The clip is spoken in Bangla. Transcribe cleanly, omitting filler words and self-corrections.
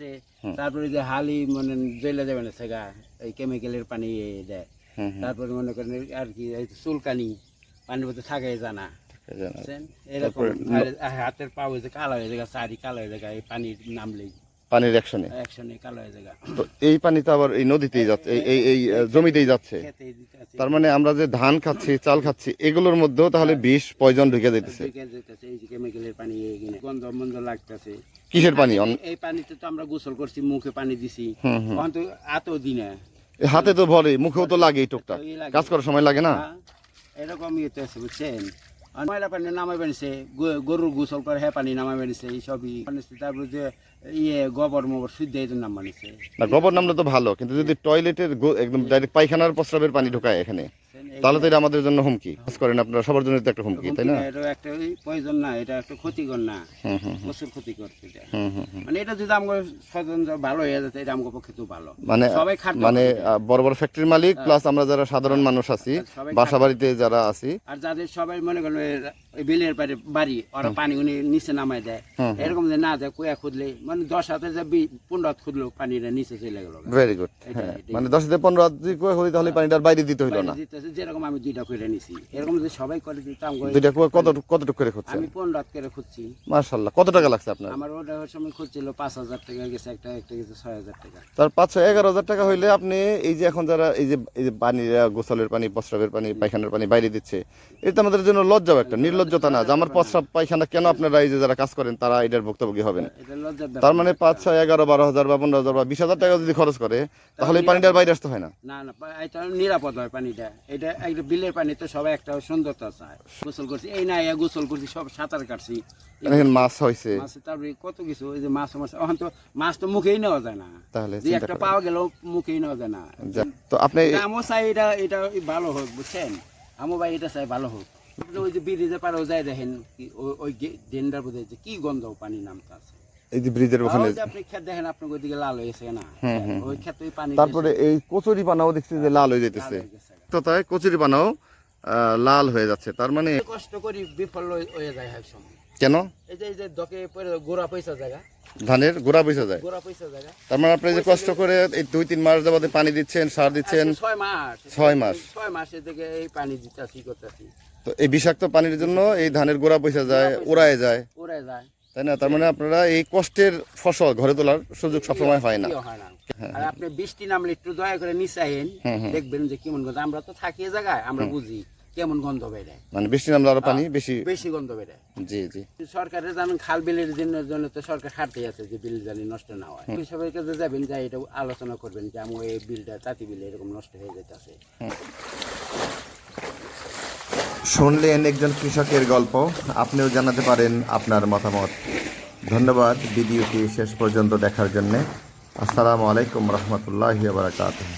আসে, তারপরে যে হালি মানে জেলে যাবে না সেগা এই কেমিক্যালের পানি দেয়, তারপরে মনে করেন আর কি চুলকানি পানির মধ্যে থাকে জানা এরকম হাতের পা হয়ে যায় কালো হয়ে যায়, চারি কালো হয়ে যায় এই পানির নামলেই পানির অ্যাকশনে কালো হয়ে যায়। তো এই পানি তো আবার এই নদীতেই যাচ্ছে, এই জমিতেই যাচ্ছে। তার মানে আমরা যে ধান খাচ্ছি চাল খাচ্ছি এগুলোর মধ্যেও তাহলে বিষ পয়জন ঢুকে যেতেছে। এই যে কেমিক্যালের পানি গন্ধ মন্দ লাগতেছে। কিসের পানি? এই পানিতে তো আমরা গোসল করছি, মুখে পানি দিছি, অন্ত এত দিনে হাতে তো ভরে, মুখেও তো লাগে টুকটাক, কাজ করার সময় লাগে না? এরকম ইয়েতে আছে বুঝছেন। ময়লা পানি নামাই বেড়েছে, গরুর গোসল করে হ্যাঁ পানি নামাই বেড়েছে, এই সবই তারপরে যে গোবর মোবর শুদ্ধ নাম বানিয়েছে। না গোবর নামলে তো ভালো, কিন্তু যদি টয়লেটের একদম ডাইরেক্ট পায়খানার প্রস্রাবের পানি ঢোকায় এখানে তাহলে তো এটা আমাদের জন্য হুমকি। কাজ করেন আপনারা, সবার জন্য তো একটা হুমকি, তাই না? এটা একটা প্রয়োজন না, এটা একটা ক্ষতিকর না, প্রচুর ক্ষতিকর। মানে এটা যদি আমার স্বজন ভালো হয়ে যাচ্ছে এটা আমার পক্ষে তো ভালো। মানে সবাই মানে বড় বড় ফ্যাক্টরির মালিক প্লাস আমরা যারা সাধারণ মানুষ আছি, বাসা বাড়িতে যারা আছি, আর যাদের সবাই মনে করেন বিলের বাড়ি ওরা পানি উনি নিচে নামাই দেয়, এরকম যে না যায় কুয়া খুদলে মানে 10 হাতে যে 15 হাত খুদলো পানিটা নিচে চলে গেল। Very good. মানে 10 থেকে 15 হাত যদি কুয়া হই তাহলে পানিটার বাইরে দিতে হইলো না। যেরকম আমি 2টা করে নিছি, এরকম যদি সবাই করে দিতাম। 2টা কুয়া কতটুকু করে খুঁজছেন? আমি 15 হাত করে খুঁজছি। মাশাআল্লাহ। কত টাকা লাগছে আপনার? আমার ওটা সময় খুঁজছিল 5000 টাকা গেছে, একটা গেছে 6000 টাকা। তার 5-11,000 টাকা হইলে আপনি এই যে এখন যারা এই যে পানি, গোসলের পানি, প্রস্রাবের পানি, পায়খানার পানি বাইরে দিচ্ছে, এটা আমাদের জন্য লজ্জাও একটা, নির্লজ্জতা না যে আমার প্রস্রাব পায়খানা কেন আপনারা এই যে যারা কাজ করেন তারা এটার ভুক্তভোগী হবেন? তার মানে 5, 6, 11, 12,000 বা 15,000 বা 20,000 টাকা যদি খরচ করে তাহলে এই পানিটার বাইরে আসতে হয় না। না না, এটা নিরাপদ হয় পানিটা। এটা একটা বিলের পানি তো সবাই একটা সুন্দরতা চায়। গোসল করছি এই না গোসল করছি, সব সাঁতার কাটছি, মাছ হয়েছে, তারপরে কত কিছু, ওই যে মাছ এখন তো মাছ তো মুখেই নেওয়া যায় না, তাহলে যে একটা পাওয়া গেল মুখেই নেওয়া যায় না। তো আপনি আমও চাই এটা ভালো হোক বুঝছেন, আমও ভাই এটা চাই ভালো হোক। ওই যে ব্রিজের পাড়েও যায় দেখেন ওই ডেন্ডার বোধ কি গন্ধ পানি নামতে আছে, এই যে ব্রিজের ওখানে আপনি ক্ষেত দেখেন, আপনার ওইদিকে লাল হয়েছে না, ওই ক্ষেত ওই পানি। তারপরে এই কচুরি পানাও দেখছি যে লাল হয়ে যেতেছে, তো তাই কচুরি পানাও লাল হয়ে যাচ্ছে। তার মানে কষ্ট করি বিফল হয়ে যায় এক সময়। কেন? এই যে দকে গোড়া পয়সা জায়গা, ধানের গোড়া পয়সা যায়, গোড়া পয়সা জায়গা। তার মানে আপনি যে কষ্ট করে এই 2-3 মাস যাবতে পানি দিচ্ছেন, সার দিচ্ছেন, 6 মাস থেকে এই পানি দিতেছি করতেছি, তো এই বিষাক্ত পানির জন্য এই ধানের গোড়া পয়সা যায়, উড়ায় যায়, তাই না? তার মানে আপনারা এই কষ্টের ফসল ঘরে তোলার সুযোগ সবসময় হয় না। আর আপনি বৃষ্টি নামলে একটু দয়া করে নিচে আইন, দেখবেন যে কেমন গন্ধ। আমরা তো থাকি এই জায়গায়, আমরা বুঝি কেমন গন্ধ বেরোয়, মানে বৃষ্টি নামলে আরো পানি বেশি গন্ধ বেরোয়। জি জি। সরকারের জানেন খাল বিলের জন্য তো সরকার খাটতে আছে যে বিল জানি নষ্ট না হয়। সবাই কাছে যাবেন, যাই এটা আলোচনা করবেন যে আমি এই বিলটা তাঁতি বিল এরকম নষ্ট হয়ে যেতেছে। শুনলেন একজন কৃষকের গল্প, আপনিও জানাতে পারেন আপনার মতামত। ধন্যবাদ ভিডিওটি শেষ পর্যন্ত দেখার জন্য। আসসালামু আলাইকুম রহমতুল্লাহি ওয়া বারাকাতুহু।